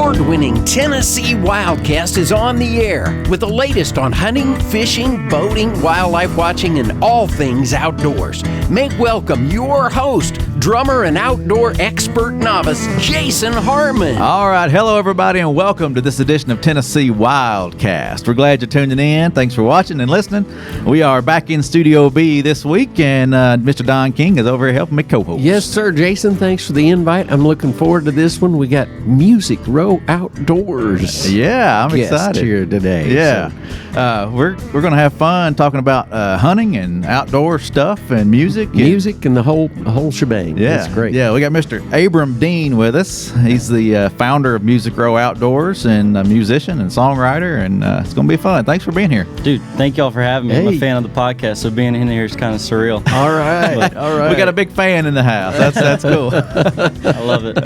award-winning Tennessee Wildcast is on the air with the latest on hunting, fishing, boating, wildlife watching, and all things outdoors. Make welcome your host, drummer and outdoor expert novice, Jason Harmon. All right. Hello, everybody, and welcome to this edition of Tennessee Wildcast. We're glad you're tuning in. Thanks for watching and listening. We are back in Studio B this week, and Mr. Don King is over here helping me co-host. Yes, sir, Jason. Thanks for the invite. I'm looking forward to this one. We got Music Row Outdoors. Yeah, I'm excited here today. Yeah, so. We're going to have fun talking about hunting and outdoor stuff and music and the whole shebang. Yeah, that's great. Yeah, we got Mr. Abram Dean with us. He's the founder of Music Row Outdoors and a musician and songwriter, and it's going to be fun. Thanks for being here, dude. Thank y'all for having me. I'm a fan of the podcast, so being in here is kind of surreal. All right, all right. We got a big fan in the house. That's cool. I love it.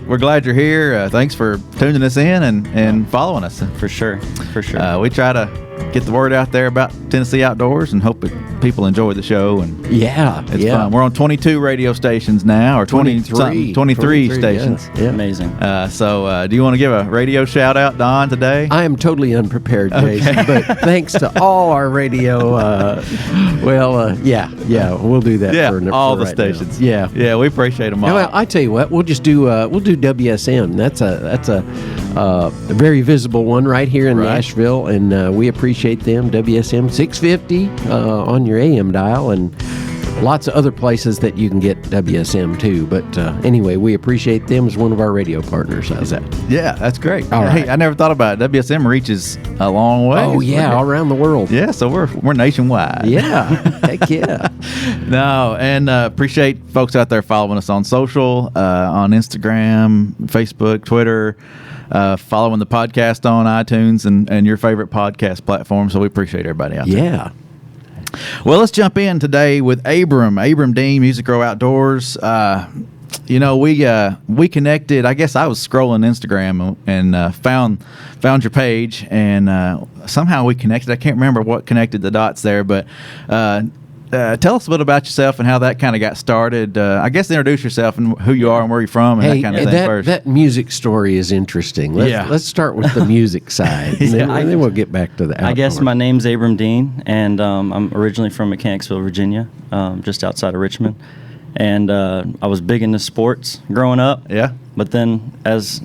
We're glad you're here. Thanks for tuning us in and following us. For sure. We try to get the word out there about Tennessee Outdoors and hope that people enjoy the show. And it's fun. We're on 22 radio stations now, or 23 stations. Yeah. Amazing. So do you want to give a radio shout out, Don, today? I am totally unprepared, Jason, but thanks to all our radio. We'll do that for all the right stations. Now. Yeah, we appreciate them all. Well, I tell you what, we'll just do WSM. That's a very visible one right here in Nashville, and we appreciate them. WSM 650 on your AM dial, and lots of other places that you can get WSM too. But anyway, we appreciate them as one of our radio partners. How's that? Yeah, that's great. All right. Hey, I never thought about it. WSM reaches a long way. Oh yeah, all around the world. Yeah, so we're nationwide. Yeah, heck yeah. No, and appreciate folks out there following us on social, on Instagram, Facebook, Twitter. Following the podcast on iTunes and your favorite podcast platform. So we appreciate everybody out there. Yeah. Well, let's jump in today with Abram Dean, Music Row Outdoors. We connected. I guess I was scrolling Instagram and found your page, and somehow we connected. I can't remember what connected the dots there, but tell us a bit about yourself and how that kind of got started. I guess introduce yourself and who you are and where you're from and that kind of thing first. That music story is interesting. Let's start with the music side, and then we'll get back to the outdoor. I guess my name's Abram Dean, and I'm originally from Mechanicsville, Virginia, just outside of Richmond. And I was big into sports growing up. Yeah. But then, as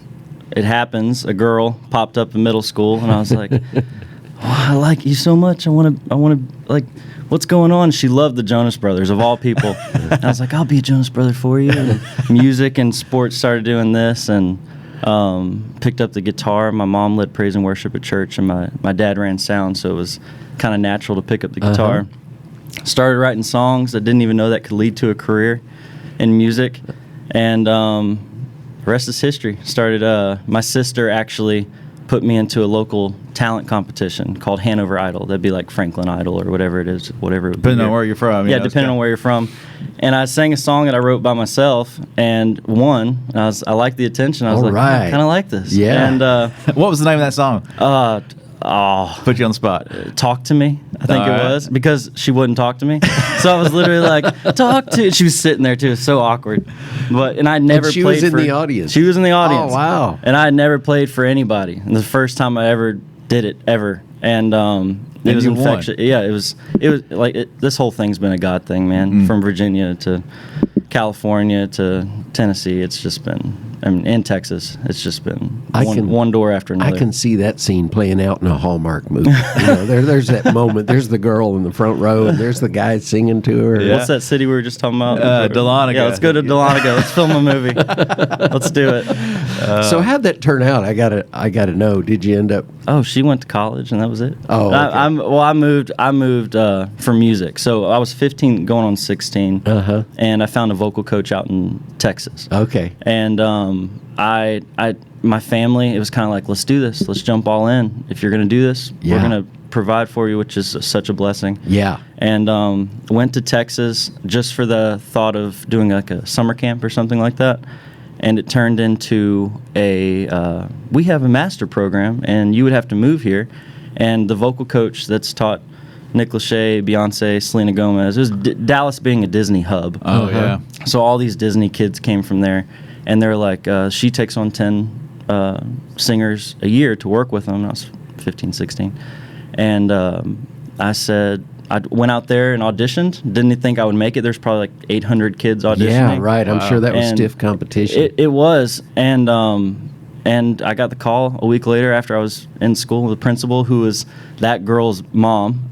it happens, a girl popped up in middle school, and I was like, I like you so much. I want to what's going on? She loved the Jonas Brothers, of all people. And I was like, I'll be a Jonas Brother for you. And music and sports started doing this, and picked up the guitar. My mom led praise and worship at church, and my dad ran sound, so it was kind of natural to pick up the guitar. Started writing songs. I didn't even know that could lead to a career in music. And the rest is history. My sister actually put me into a local talent competition called Hanover Idol. That'd be like Franklin Idol or whatever it is, depending on where you're from. Yeah, depending on where you're from. And I sang a song that I wrote by myself and won. And I liked the attention. I was I kind of like this. Yeah. And what was the name of that song? Put you on the spot. Talk to me, I think it was, because she wouldn't talk to me. So I was literally like, talk to. She was sitting there too. It was so awkward. And I never. She was in the audience. She was in the audience. Oh wow! And I had never played for anybody. And the first time I ever did it ever, and it was infectious. Yeah, it was like this whole thing's been a God thing, man. From Virginia to California to Tennessee, it's just been. In Texas, it's just been one door after another. I can see that scene playing out in a Hallmark movie. There's that moment. There's the girl in the front row, and there's the guy singing to her. Yeah. What's that city we were just talking about? Dahlonega. Yeah, let's go to Dahlonega. Let's film a movie. Let's do it. So how'd that turn out? I gotta know. Did you end up? Oh, she went to college, and that was it. Oh, okay. I moved for music. So I was 15, going on 16, and I found a vocal coach out in Texas. Okay. And my family, it was kind of like, let's do this. Let's jump all in. If you're going to do this, we're going to provide for you, which is such a blessing. Yeah. And went to Texas just for the thought of doing like a summer camp or something like that. And it turned into we have a master program, and you would have to move here. And the vocal coach that's taught Nick Lachey, Beyonce, Selena Gomez, it was Dallas being a Disney hub. Oh, yeah. So all these Disney kids came from there. and they're like, she takes on 10 singers a year to work with them. And I was 15, 16. And I said, I went out there and auditioned. Didn't think I would make it. There's probably like 800 kids auditioning. Yeah, right. I'm sure that was And stiff competition. It was. And I got the call a week later after I was in school. The principal, who was that girl's mom,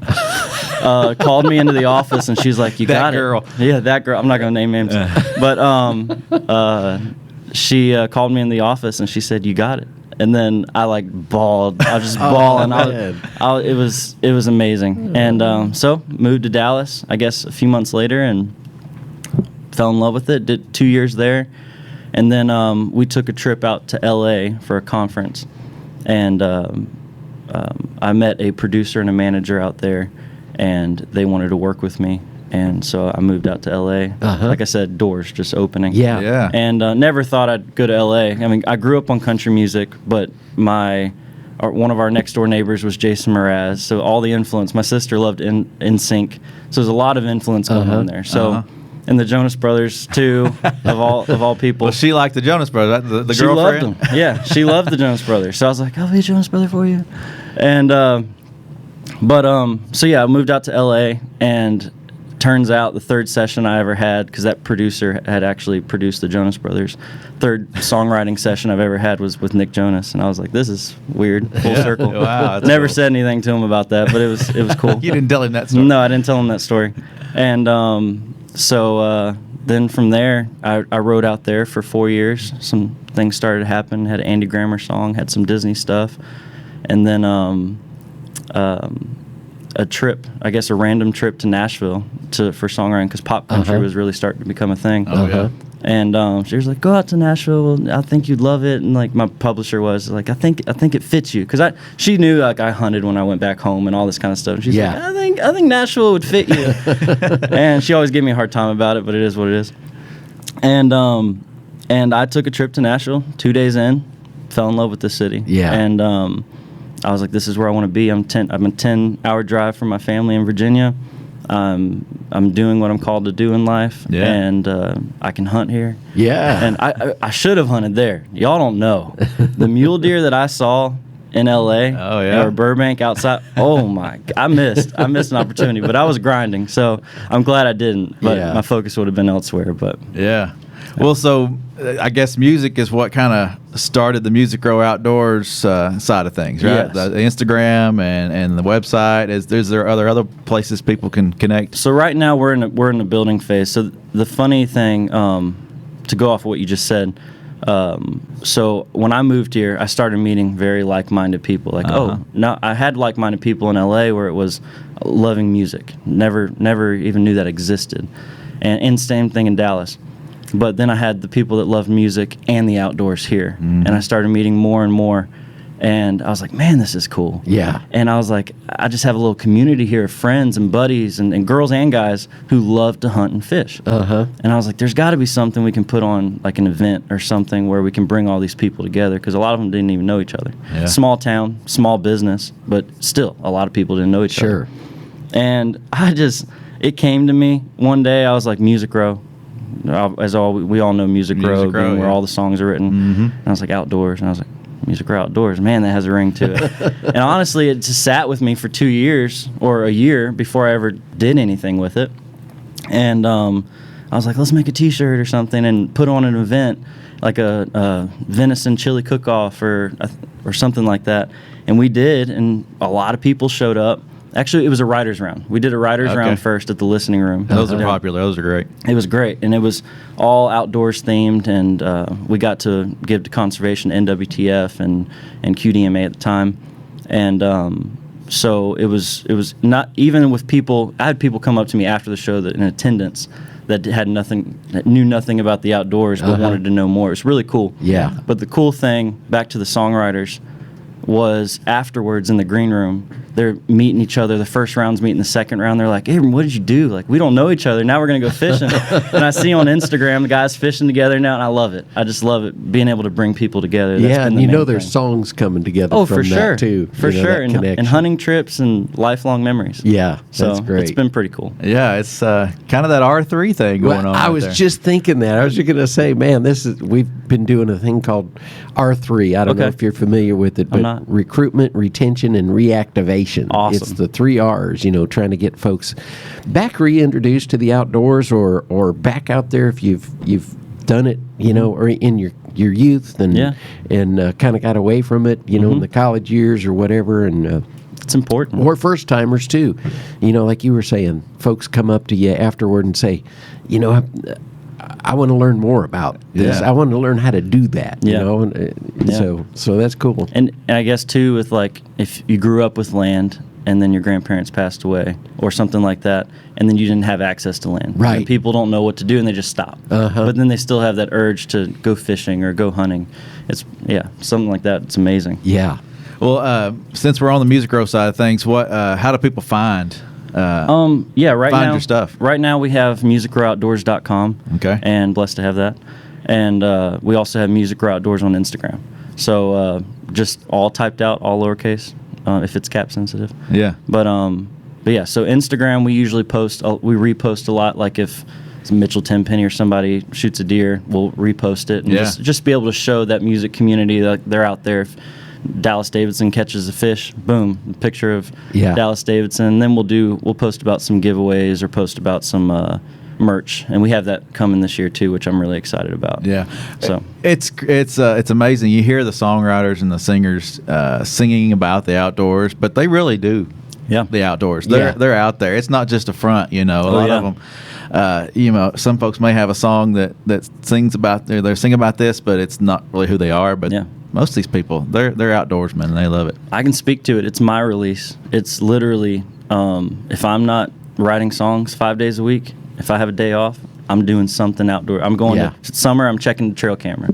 called me into the office, and she's like, "You got it." Yeah, that girl. I'm not going to name names. But she called me in the office, and she said, "You got it." And then I like bawled. I was just bawling. It was amazing. And so moved to Dallas, I guess a few months later, and fell in love with it. Did 2 years there, and then we took a trip out to LA for a conference, and I met a producer and a manager out there, and they wanted to work with me. And so I moved out to LA. Like I said, doors just opening. Yeah. And never thought I'd go to LA. I mean, I grew up on country music, but one of our next door neighbors was Jason Mraz. So all the influence. My sister loved NSYNC. So there's a lot of influence going on there. So and the Jonas Brothers too, of all people. Well, she liked the Jonas Brothers. The she girlfriend. loved them. Yeah, she loved the Jonas Brothers. So I was like, I'll be a Jonas Brother for you. And so yeah, I moved out to LA, and turns out the third session I ever had, because that producer had actually produced the Jonas Brothers, third songwriting session I've ever had was with Nick Jonas, and I was like, this is weird, full circle. Wow, Never said anything to him about that, but it was cool. You didn't tell him that story. No, I didn't tell him that story. And so then from there, I wrote out there for 4 years. Some things started to happen. Had an Andy Grammer song, had some Disney stuff, and then a trip, I guess a random trip to Nashville for songwriting, because pop country was really starting to become a thing. And she was like, go out to Nashville, I think you'd love it. And like my publisher was like, I think it fits you, because she knew like I hunted when I went back home and all this kind of stuff. And she's like, I think Nashville would fit you. And she always gave me a hard time about it, but it is what it is. And I took a trip to Nashville. 2 days in, fell in love with the city. Yeah. And I was like, this is where I want to be. I'm a 10-hour drive from my family in Virginia. I'm doing what I'm called to do in life, and I can hunt here. Yeah. And I should have hunted there. Y'all don't know. The mule deer that I saw in L.A. Or Burbank outside, oh my, I missed an opportunity, but I was grinding, so I'm glad I didn't, but my focus would have been elsewhere. But well, so I guess music is what kind of started the Music Grow Outdoors side of things, right? Yes. The Instagram and the website. Is there other places people can connect? So right now we're in the building phase. So the funny thing, to go off of what you just said, so when I moved here, I started meeting very like-minded people. Like, I had like-minded people in LA where it was loving music. Never even knew that existed, and same thing in Dallas. But then I had the people that loved music and the outdoors here. And I started meeting more and more. And I was like, man, this is cool. Yeah. And I was like, I just have a little community here of friends and buddies and girls and guys who love to hunt and fish. And I was like, there's got to be something we can put on, like an event or something where we can bring all these people together, because a lot of them didn't even know each other. Yeah. Small town, small business, but still a lot of people didn't know each other. And it came to me one day. I was like, Music Grow. We all know Music Grow, where all the songs are written. And I was like, outdoors. And I was like, Music Grow Outdoors. Man, that has a ring to it. And honestly, it just sat with me for 2 years or a year before I ever did anything with it. And I was like, let's make a T-shirt or something and put on an event, like a venison chili cook-off or something like that. And we did, and a lot of people showed up. Actually, it was a writer's round. We did a writer's round first at the listening room. Those are popular. Those are great. It was great, and it was all outdoors themed, and we got to give to conservation, NWTF, and QDMA at the time. And so it was not even with people. I had people come up to me after the show that in attendance that knew nothing about the outdoors, but wanted to know more. It was really cool. Yeah. But the cool thing, back to the songwriters, was afterwards in the green room, they're meeting each other. The first round's meeting the second round. They're like, Abram, what did you do? Like, we don't know each other. Now we're going to go fishing. And I see on Instagram the guys fishing together now, and I love it. I just love it, being able to bring people together. That's Yeah, been and the you main know there's thing. songs coming together Oh, from for that sure. too. For you know, sure. that And connection. hunting trips and lifelong memories. Yeah, So that's great. it's been pretty cool. Yeah, it's kind of that R3 thing going Well, on. I right was there. just thinking that. I was just going to say, man, we've been doing a thing called R3. I don't know Okay. if you're familiar with it, I'm but not. recruitment, retention, and reactivation. Awesome. It's the 3 R's, trying to get folks back reintroduced to the outdoors or back out there if you've done it, or in your youth and Yeah. kind of got away from it, in the college years or whatever, and It's important. or first timers too. Like you were saying, folks come up to you afterward and say, I want to learn more about this. Yeah. I want to learn how to do that. Yeah. And, so that's cool. And I guess too, with like, if you grew up with land and then your grandparents passed away or something like that, and then you didn't have access to land. Right. And people don't know what to do and they just stop. But then they still have that urge to go fishing or go hunting. It's something like that. It's amazing. Yeah. Well, since we're on the Music Row side of things, how do people find? Right find now, your stuff. Right now we have musicrowoutdoors.com. Okay. And blessed to have that. And we also have Music Row Outdoors on Instagram. So just all typed out, all lowercase, if it's cap sensitive. Yeah. But yeah, so Instagram we usually post, we repost a lot. Like if it's Mitchell Tenpenny or somebody shoots a deer, we'll repost it and just be able to show that music community that they're out there. If Dallas Davidson catches a fish, boom, a picture of Dallas Davidson. And then we'll post about some giveaways or post about some merch, and we have that coming this year too, which I'm really excited about. Yeah. So it's amazing. You hear the songwriters and the singers singing about the outdoors, but they really do. Yeah. The outdoors. They're out there. It's not just a front, A lot of them. Some folks may have a song that sings about they're singing about this, but it's not really who they are. But most of these people, they're outdoorsmen and they love it. I can speak to it. It's my release. It's literally if I'm not writing songs 5 days a week, if I have a day off, I'm doing something outdoor. I'm going to summer. I'm checking the trail camera.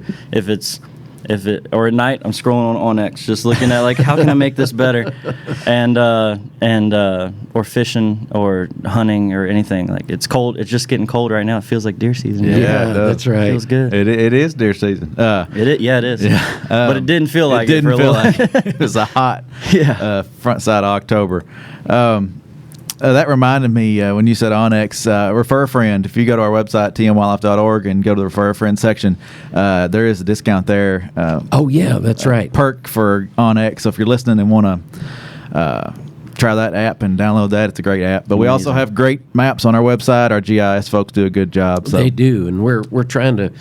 Or at night, I'm scrolling on X, just looking at like how can I make this better, and or fishing or hunting or anything. Like it's cold. It's just getting cold right now. It feels like deer season. Yeah, that's right. Feels good. It is deer season. It is. Yeah. But it didn't feel like it for a feel little. like it was a hot front side of October. That reminded me when you said Onyx, refer a friend. If you go to our website, tmwildlife.org, and go to the refer a friend section, there is a discount there. That's right. Perk for Onyx. So if you're listening and want to try that app and download that, it's a great app. But we also have great maps on our website. Our GIS folks do a good job. So. They do, and we're trying to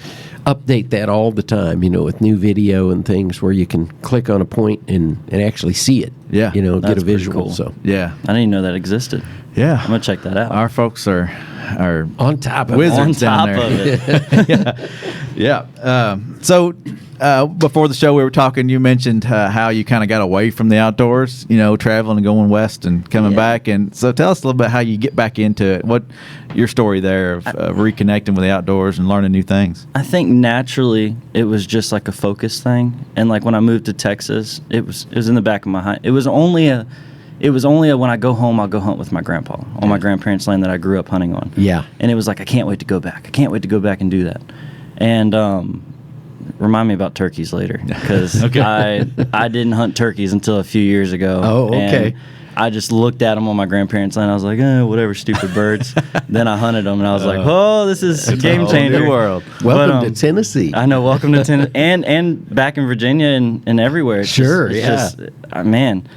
update that all the time, with new video and things where you can click on a point and actually see it. Yeah. Get a That's pretty visual. cool. So Yeah. I didn't even know that existed. Yeah. I'm gonna check that out. Our folks are on top of wizards on top down there. of it. Yeah. So before the show, we were talking. You mentioned how you kind of got away from the outdoors, traveling and going west and coming back. And so tell us a little bit how you get back into it. What your story there of reconnecting with the outdoors and learning new things? I think naturally it was just like a focus thing, and like when I moved to Texas, it was in the back of my mind. It was only a when I go home, I'll go hunt with my grandpa on my grandparents' land that I grew up hunting on. Yeah. And it was like, I can't wait to go back. I can't wait to go back and do that. And remind me about turkeys later, because I didn't hunt turkeys until a few years ago. Oh, okay. And I just looked at them on my grandparents' land. I was like, whatever, stupid birds. Then I hunted them, and I was like, oh, this is a game changer. New world. Welcome to Tennessee. I know, welcome to Tennessee, and back in Virginia and everywhere. It's just, man.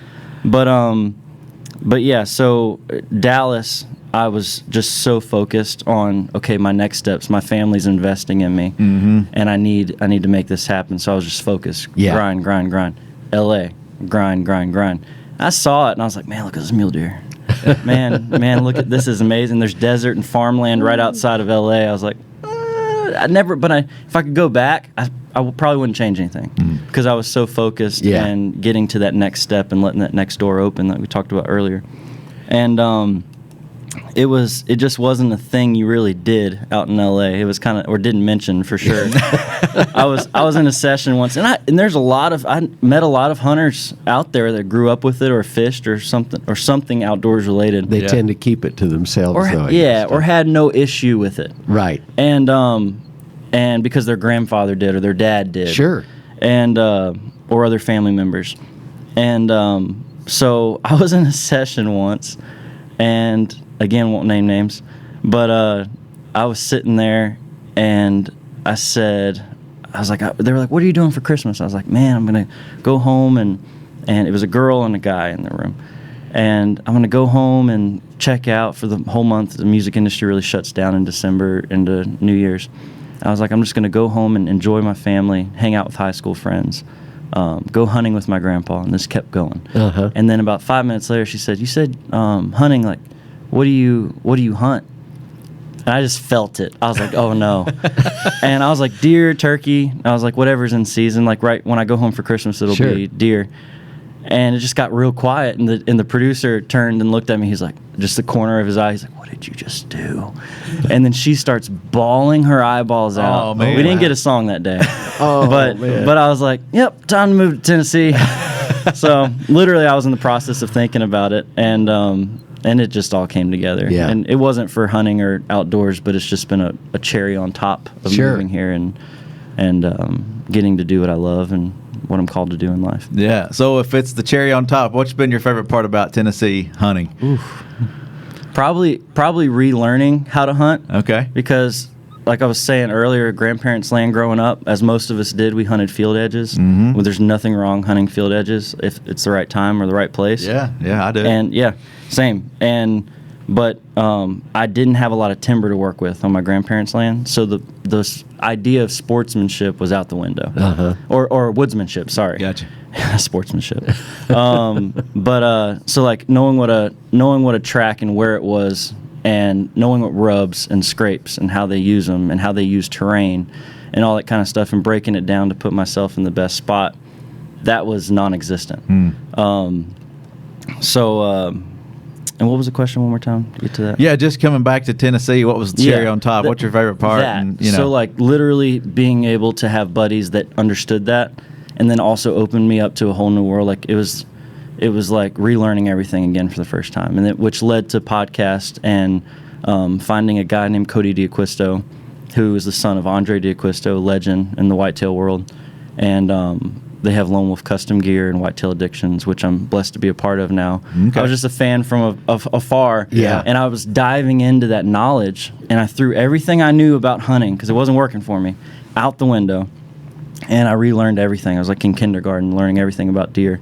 But yeah, so Dallas, I was just so focused on, okay, my next steps. My family's investing in me, and I need to make this happen. So I was just focused. Yeah. Grind. LA, grind. I saw it, and I was like, man, look at this mule deer. man, look at this is amazing. There's desert and farmland right outside of LA. I was like, if I could go back, I probably wouldn't change anything, because I was so focused and getting to that next step and letting that next door open that we talked about earlier. And it just wasn't a thing you really did out in LA. It was kind of, or didn't mention for sure. I was in a session once, and there's I met a lot of hunters out there that grew up with it or fished or something outdoors related. They tend to keep it to themselves, though. Or had no issue with it. Right. And because their grandfather did or their dad did. Sure. And or other family members. And so I was in a session once, and again, won't name names, but I was sitting there, and I was like, they were like, "What are you doing for Christmas?" I was like, "Man, I'm gonna go home," and it was a girl and a guy in the room, and I'm gonna go home and check out for the whole month. The music industry really shuts down in December into New Year's. I was like, I'm just gonna go home and enjoy my family, hang out with high school friends, go hunting with my grandpa, and this kept going. Uh-huh. And then about 5 minutes later, she said, "You said hunting, like, what do you hunt?" And I just felt it. I was like, oh no. And I was like, deer, turkey. I was like, whatever's in season. Like right when I go home for Christmas, it'll be deer. And it just got real quiet. And the producer turned and looked at me. He's like, just the corner of his eye. He's like, "What did you just do?" And then she starts bawling her eyeballs out. Oh, man. We didn't get a song that day. Man. But I was like, yep, time to move to Tennessee. So literally I was in the process of thinking about it. And it just all came together. Yeah. And it wasn't for hunting or outdoors, but it's just been a cherry on top of moving here and getting to do what I love and what I'm called to do in life. Yeah. So if it's the cherry on top, what's been your favorite part about Tennessee hunting? Oof. Probably relearning how to hunt. Okay. Because like I was saying earlier, grandparents' land growing up, as most of us did, we hunted field edges. Mm-hmm. Well, there's nothing wrong hunting field edges if it's the right time or the right place. Yeah, I do. And yeah, same. But I didn't have a lot of timber to work with on my grandparents' land, so the idea of sportsmanship was out the window, or woodsmanship. Sorry, Gotcha. Sportsmanship. So like knowing what a track and where it was, and knowing what rubs and scrapes and how they use them and how they use terrain and all that kind of stuff, and breaking it down to put myself in the best spot, that was non-existent. And what was the question one more time to get to that? Yeah, just coming back to Tennessee, what was the cherry on top? What's your favorite part? So like literally being able to have buddies that understood that, and then also opened me up to a whole new world. Like it was like relearning everything again for the first time, and which led to podcast and finding a guy named Cody D'Acquisto, who is the son of Andre D'Acquisto, legend in the whitetail world, and they have Lone Wolf Custom Gear and Whitetail Addictions, which I'm blessed to be a part of now. Okay. I was just a fan from afar, and I was diving into that knowledge, and I threw everything I knew about hunting, because it wasn't working for me, out the window, and I relearned everything. I was like in kindergarten learning everything about deer,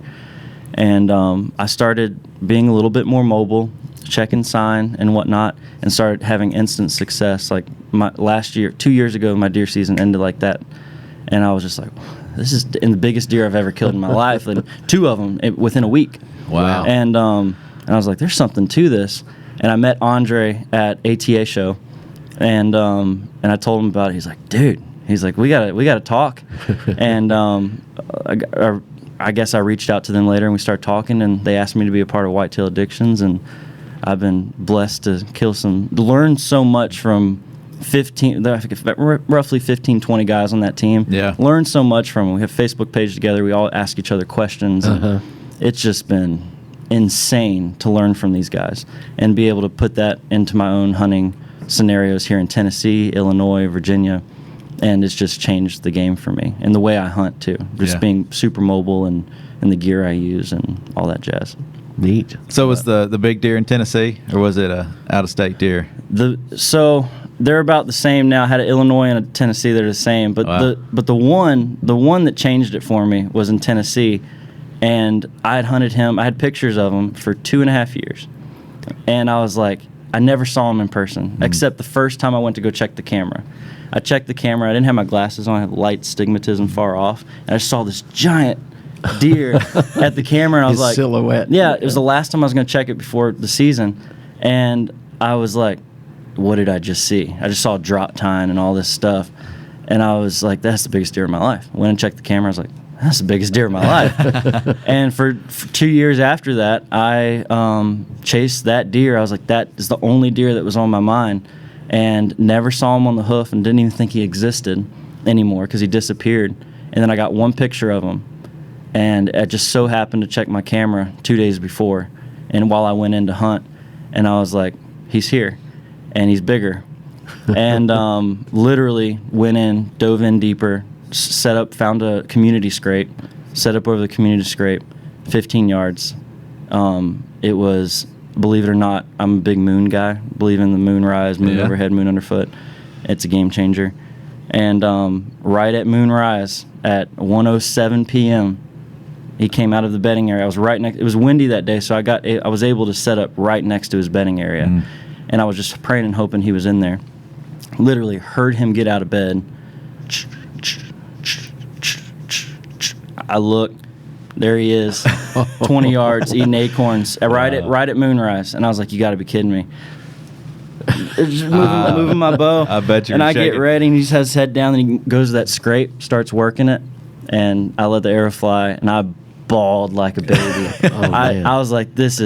and I started being a little bit more mobile, checking sign and whatnot, and started having instant success. Like my last year, 2 years ago, my deer season ended like that, and I was just like, this is the biggest deer I've ever killed in my life, and 2 of them within a week. Wow. And I was like, there's something to this. And I met Andre at ATA show, and I told him about it. He's like, dude, we gotta talk. And I guess I reached out to them later, and we started talking, and they asked me to be a part of Whitetail Addictions, and I've been blessed to learn so much from roughly 15, 20 guys on that team. Yeah. Learn so much from them. We have a Facebook page together. We all ask each other questions. And it's just been insane to learn from these guys and be able to put that into my own hunting scenarios here in Tennessee, Illinois, Virginia. And it's just changed the game for me and the way I hunt too. Just being super mobile and the gear I use and all that jazz. Neat. So was the big deer in Tennessee, or was it a out-of-state deer? So they're about the same now. I had an Illinois and a Tennessee. They're the same, but the one that changed it for me was in Tennessee, and I had hunted him. I had pictures of him for 2.5 years, and I was like, I never saw him in person except the first time I went to go check the camera. I checked the camera. I didn't have my glasses on. I had light stigmatism far off, and I saw this giant deer at the camera, and I was like, silhouette. Yeah, it was the last time I was going to check it before the season, and I was like, what did I just see? I just saw drop tine and all this stuff, and I was like, that's the biggest deer in my life. Went and checked the camera. I was like, that's the biggest deer of my life. And for 2 years after that, I chased that deer. I was like, that is the only deer that was on my mind, and never saw him on the hoof and didn't even think he existed anymore because he disappeared. And then I got one picture of him, and I just so happened to check my camera 2 days before, and while I went in to hunt, and I was like, he's here, and he's bigger. And literally went in, dove in deeper, set up, found a community scrape, set up over the community scrape, 15 yards. It was, believe it or not, I'm a big moon guy, believe in the moon rise, moon overhead, moon underfoot. It's a game changer. And right at moonrise at 1:07 p.m., he came out of the bedding area. I was right next. It was windy that day, so I was able to set up right next to his bedding area, and I was just praying and hoping he was in there. Literally heard him get out of bed. I look, there he is, 20 yards eating acorns right at moonrise, and I was like, "You got to be kidding me!" Just moving my bow. I bet you. And I shaking. get ready, and he just has his head down, and he goes to that scrape, starts working it, and I let the arrow fly, and I bawled like a baby. I was like, this.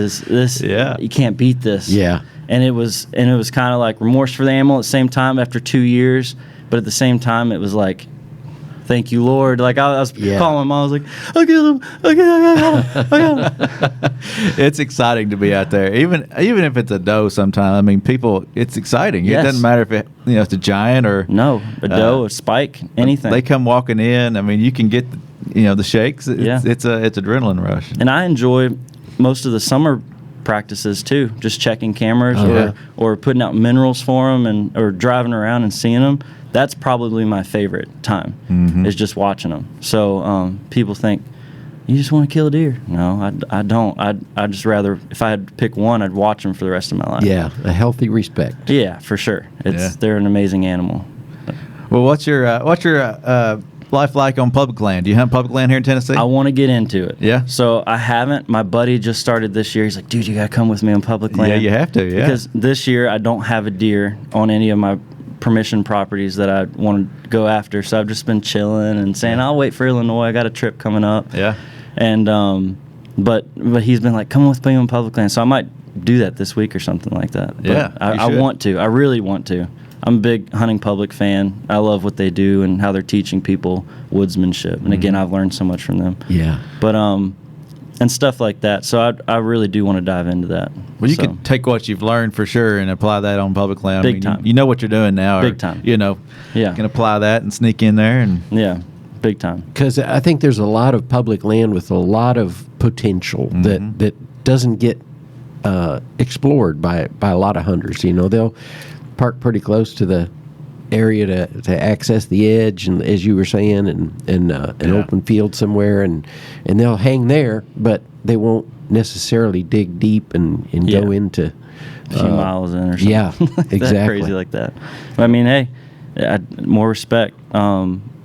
Yeah. You can't beat this. Yeah. And it was kind of like remorse for the animal at the same time after 2 years, but at the same time it was like, thank you, Lord. Like I was calling him. I was like, I got him. It's exciting to be out there, even if it's a doe. Sometimes, I mean, it's exciting. Yes. It doesn't matter if it's a giant or no, a doe, a spike, anything. They come walking in. I mean, you can get the shakes. It's adrenaline rush. And I enjoy most of the summer practices too, just checking cameras or putting out minerals for them or driving around and seeing them. That's probably my favorite time is just watching them. So people think, you just want to kill a deer. No, I don't. I'd just rather, if I had to pick one, I'd watch them for the rest of my life. Yeah, a healthy respect. Yeah, for sure. They're an amazing animal. Well, what's your life like on public land? Do you hunt public land here in Tennessee? I want to get into it. Yeah. So I haven't. My buddy just started this year. He's like, dude, you got to come with me on public land. Yeah, you have to, yeah. Because this year I don't have a deer on any of my permission properties that I want to go after. So I've just been chilling and saying, I'll wait for Illinois. I got a trip coming up. Yeah. And but he's been like, come with me on public land. So I might do that this week or something like that. But yeah. I want to. I really want to. I'm a big hunting public fan. I love what they do and how they're teaching people woodsmanship. And again, I've learned so much from them. Yeah. But and stuff like that. So I really do want to dive into that. Well, you could take what you've learned for sure and apply that on public land. Big time. You know what you're doing now. Big time. Yeah. You can apply that and sneak in there and big time. Because I think there's a lot of public land with a lot of potential that doesn't get explored by a lot of hunters. They'll park pretty close to the area to access the edge, and as you were saying, and an open field somewhere, and they'll hang there, but they won't necessarily dig deep and go into a few miles in or something. Yeah, exactly. That crazy like that. But I mean, hey, more respect.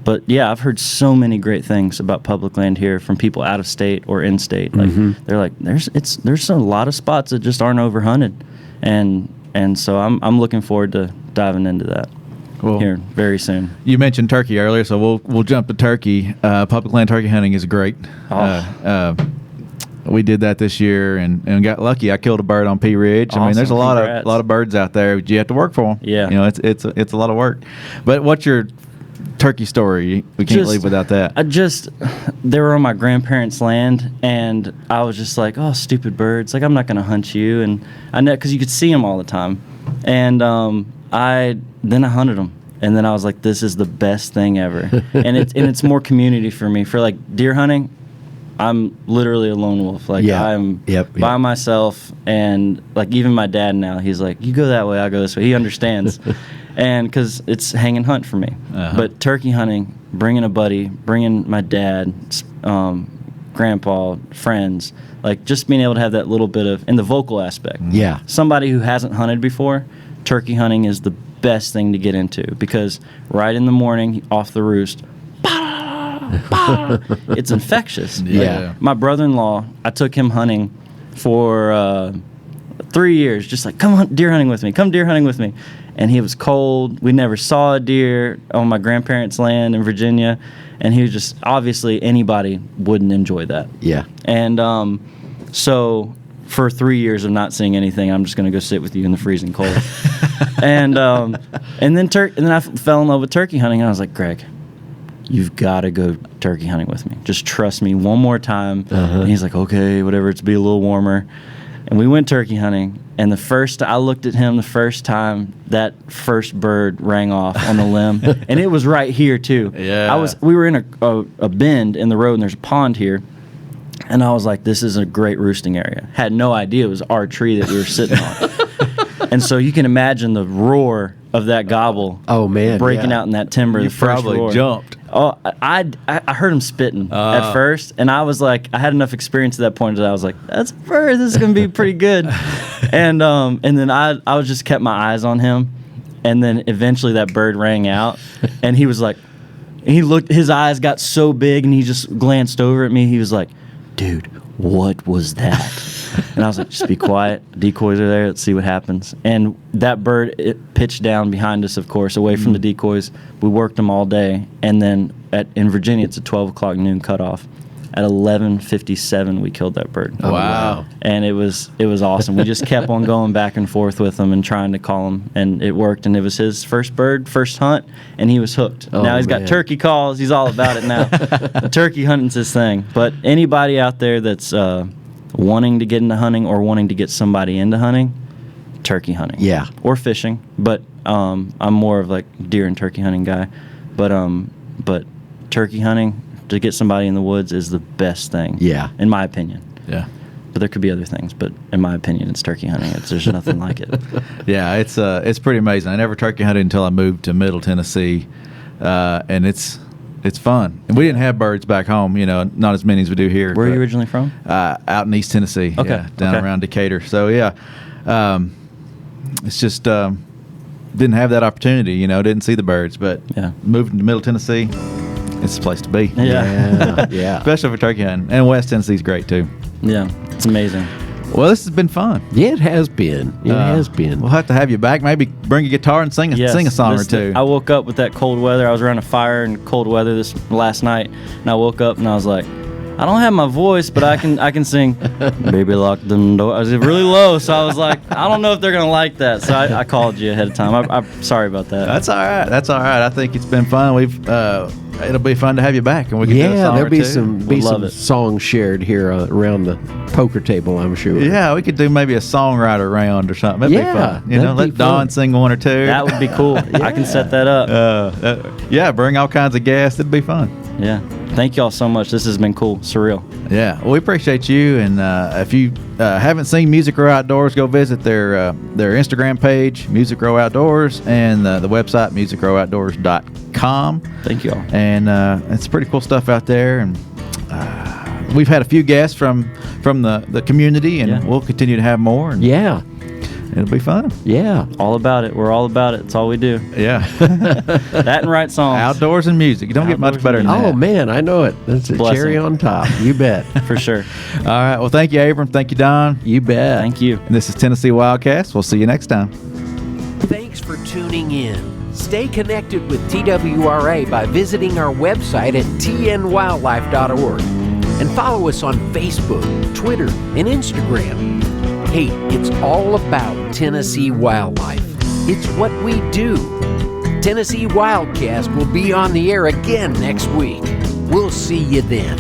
But yeah, I've heard so many great things about public land here from people out of state or in state. Like they're like, there's a lot of spots that just aren't overhunted, and so I'm looking forward to diving into that here very soon. You mentioned turkey earlier, so we'll jump to turkey. Public land turkey hunting is great. We did that this year and got lucky. I killed a bird on Pea Ridge. Awesome. I mean, there's a lot Congrats. of birds out there. You have to work for them. Yeah. It's a lot of work. But what's your turkey story? We can't leave without that. They were on my grandparents' land, and I was just like, oh, stupid birds. Like, I'm not going to hunt you. And I know, because you could see them all the time. And I hunted them. And then I was like, this is the best thing ever. and it's more community for me. For like deer hunting, I'm literally a lone wolf. Like I'm by myself, and like even my dad now, he's like, you go that way, I'll go this way. He understands. And because it's hang and hunt for me. But turkey hunting, bringing a buddy, bringing my dad, grandpa, friends, like just being able to have that little bit of, and the vocal aspect. Yeah. Somebody who hasn't hunted before, turkey hunting is the best thing to get into, because right in the morning, off the roost, it's infectious. Yeah. My brother-in-law, I took him hunting for 3 years, just like, come deer hunting with me, come deer hunting with me. and it was cold. We never saw a deer on my grandparents' land in Virginia, and he was just, obviously anybody wouldn't enjoy that. Yeah. And so for 3 years of not seeing anything, I'm just going to go sit with you in the freezing cold. and then I fell in love with turkey hunting, and I was like, Greg, you've got to go turkey hunting with me. Just trust me one more time. And he's like, okay, whatever, it's be a little warmer. And we went turkey hunting, and I looked at him the first time that first bird rang off on the limb, and it was right here too. Yeah. We were in a bend in the road, and there's a pond here, and I was like, this is a great roosting area. Had no idea it was our tree that we were sitting on. And so you can imagine the roar of that gobble. Oh man, breaking out in that timber. You the first probably roar. jumped. Oh, I heard him spitting at first, and I was like, I had enough experience at that point that I was like, that's a bird. This is gonna be pretty good. and then I was just kept my eyes on him, and then eventually that bird rang out, and he was like, his eyes got so big, and he just glanced over at me. He was like, dude, what was that? And I was like, just be quiet. Decoys are there. Let's see what happens. And that bird, it pitched down behind us, of course, away from the decoys. We worked them all day. And then in Virginia, it's a 12 o'clock noon cutoff. At 11:57, we killed that bird. Oh, wow. And it was awesome. We just kept on going back and forth with him and trying to call him. And it worked. And it was his first bird, first hunt. And he was hooked. Oh, now he's got man. turkey calls. He's all about it now. The turkey hunting's his thing. But anybody out there that's wanting to get into hunting or wanting to get somebody into hunting, turkey hunting. Yeah. Or fishing. But I'm more of like deer and turkey hunting guy. But turkey hunting, to get somebody in the woods, is the best thing. Yeah. In my opinion. Yeah. But there could be other things. But in my opinion, it's turkey hunting. There's nothing like it. Yeah, it's pretty amazing. I never turkey hunted until I moved to Middle Tennessee, and it's fun. And we didn't have birds back home, not as many as we do here. Where are you originally from? Out in East Tennessee. Okay. Yeah, down around Decatur. So yeah, it's just didn't have that opportunity. Didn't see the birds, but moving to Middle Tennessee, it's the place to be. Yeah. Yeah. Especially for turkey hunting. And West Tennessee's great too. Yeah. It's amazing. Well, this has been fun. Yeah, it has been. It has been. We'll have to have you back. Maybe bring a guitar and sing a song or two. I wook up with that cold weather. I was around a fire in cold weather this last night, and I woke up and I was like, I don't have my voice, but I can sing Baby Lock Them Door. I was really low, so I was like, I don't know if they're going to like that. So I called you ahead of time. I'm sorry about that. That's all right. That's all right. I think it's been fun. It'll be fun to have you back, and we can do a song there'll or be two. some songs shared here around the poker table, I'm sure. Yeah, we could do maybe a songwriter round or something. That'd be fun. that'd Let be Dawn fun. sing one or two. That would be cool. I can set that up. Yeah, bring all kinds of guests. It'd be fun. Yeah. Thank y'all so much. This has been cool. Surreal. Yeah, well, we appreciate you. And if you haven't seen Music Row Outdoors, go visit their Instagram page, Music Row Outdoors, and the website, musicrowoutdoors.com. Thank y'all. And it's pretty cool stuff out there. And we've had a few guests from the community, and we'll continue to have more. And Yeah. it'll be fun. Yeah. All about it. We're all about it. It's all we do. Yeah. That and write songs. Outdoors and music. You don't get much Outdoors better and than that. Oh, man, I know it. That's a Blessing. cherry on top. You bet. For sure. All right. Well, thank you, Abram. Thank you, Don. You bet. Thank you. And this is Tennessee Wildcast. We'll see you next time. Thanks for tuning in. Stay connected with TWRA by visiting our website at tnwildlife.org and follow us on Facebook, Twitter, and Instagram. Hey, it's all about Tennessee wildlife. It's what we do. Tennessee Wildcast will be on the air again next week. We'll see you then.